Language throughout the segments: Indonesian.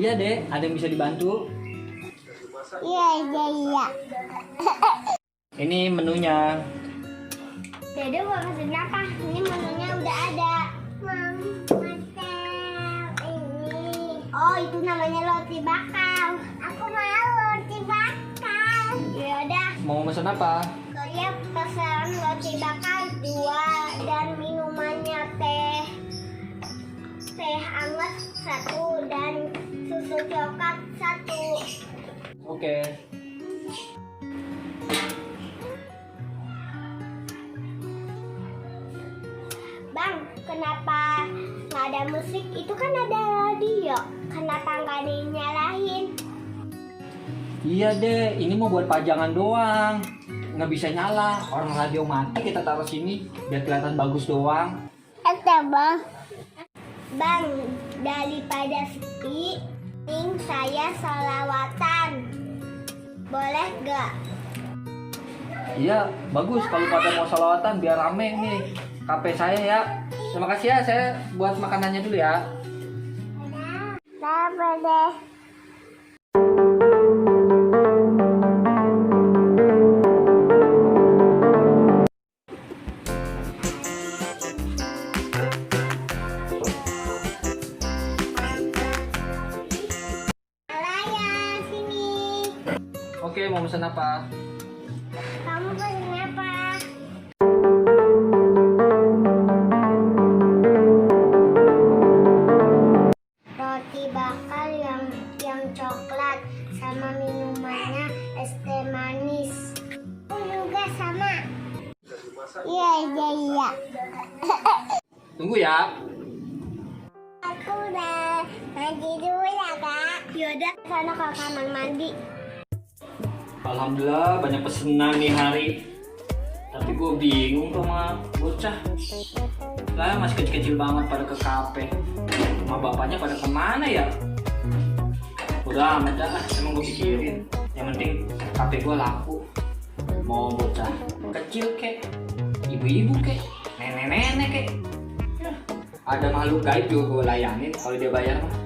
aja deh, ada yang bisa dibantu? Iya. Ini menunya. Dede mau pesen apa? Ini menunya udah ada. Ini. Oh, itu namanya roti bakar. Aku mau roti bakar. Ya udah. Mau pesan apa? Saya pesan roti bakar 2 dan minumannya teh hangat 1 dan susu coklat 1. Oke. Bang, kenapa nggak ada musik? Itu kan ada radio. Kenapa nggak dinyalain? Iya deh, ini mau buat pajangan doang. Nggak bisa nyala. Orang radio mati kita taruh sini biar kelihatan bagus doang. Bang. Bang, daripada sepi, saya sholawatan. Boleh gak? Iya, bagus kalau pada mau sholawatan biar rame nih. Kafe saya ya. Terima kasih ya, saya buat makanannya dulu ya. Dapat deh. Alaya, sini. Oke, mau pesan apa? Kamu pesen apa? Roti bakar yang coklat sama minumannya es teh manis. Aku juga sama. Iya. Tunggu ya. Aku udah mandi dulu ya, Kak. Yaudah, sana ke kamar mandi. Alhamdulillah banyak pesenan nih hari. Tapi gue bingung sama bocah. Lah masih kecil-kecil banget pada ke kafe. Sama bapaknya pada kemana ya? Udah amat dah, emang gue pikirin. Yang penting kafe gue laku. Mau bocah kecil kek, ibu-ibu kek, nenek-nenek kek. Ada makhluk gaib juga gue layanin kalau dia bayar mah.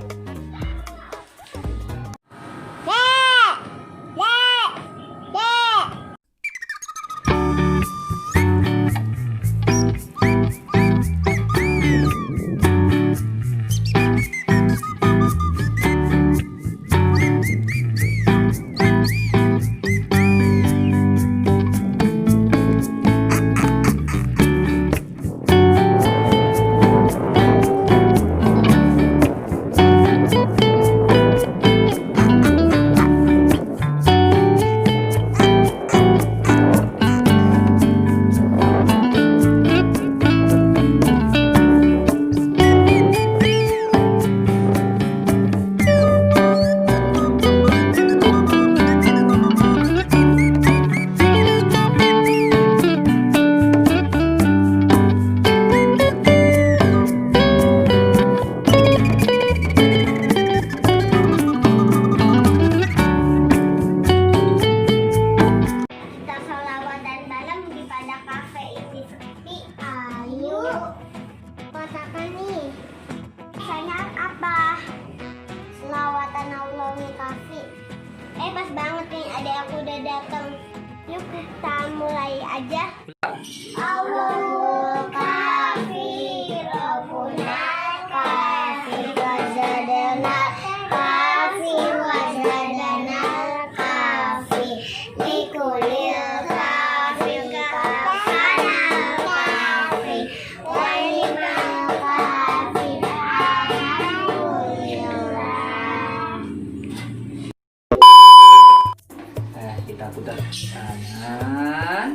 Kita sholawatan malam di pada kafe ini sepi. Ayo. Katakan nih. Saya apa? Sholawatan Allah di kafe. Pas banget nih, adek aku udah datang. Yuk kita mulai aja. Allahu kafi, Rabbuna kafi, wazadana kafi, wazadana kafi, likulil kafi, kafana kafi, walimal kafi, alhamdulillah. Kita putar kanan,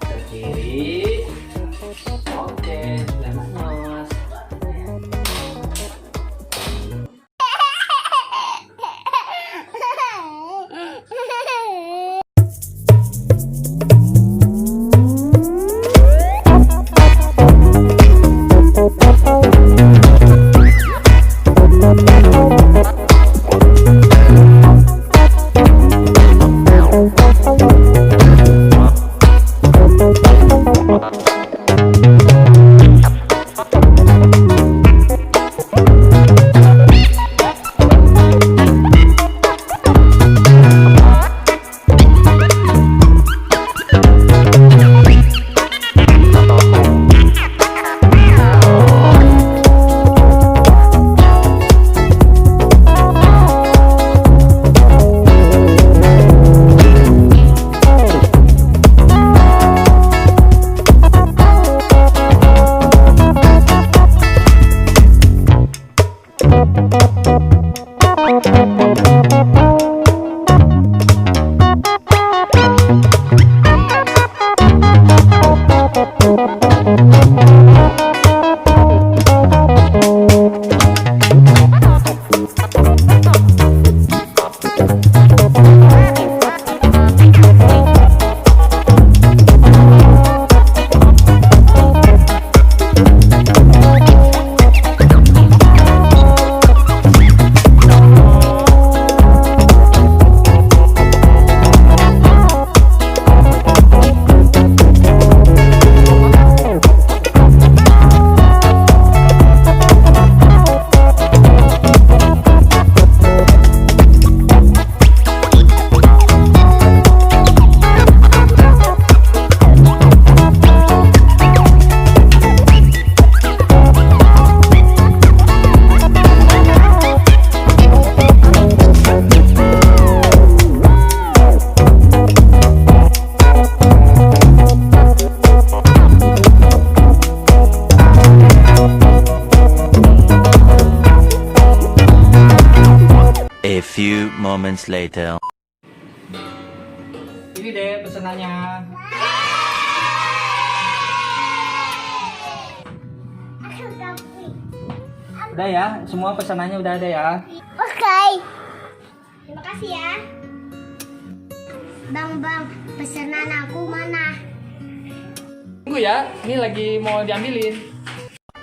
ke kiri, A few moments later. Ini deh pesanannya. Aku kopi. Udah ya, semua pesanannya udah ada ya. Oke. Terima kasih ya. Bang, pesanan aku mana? Tunggu ya, ini lagi mau diambilin.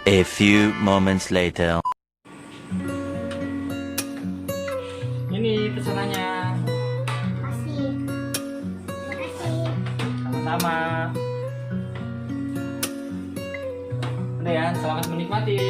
A few moments later. Ini pesanannya. Makasih. Makasih. Sama-sama. Udah ya, selamat menikmati.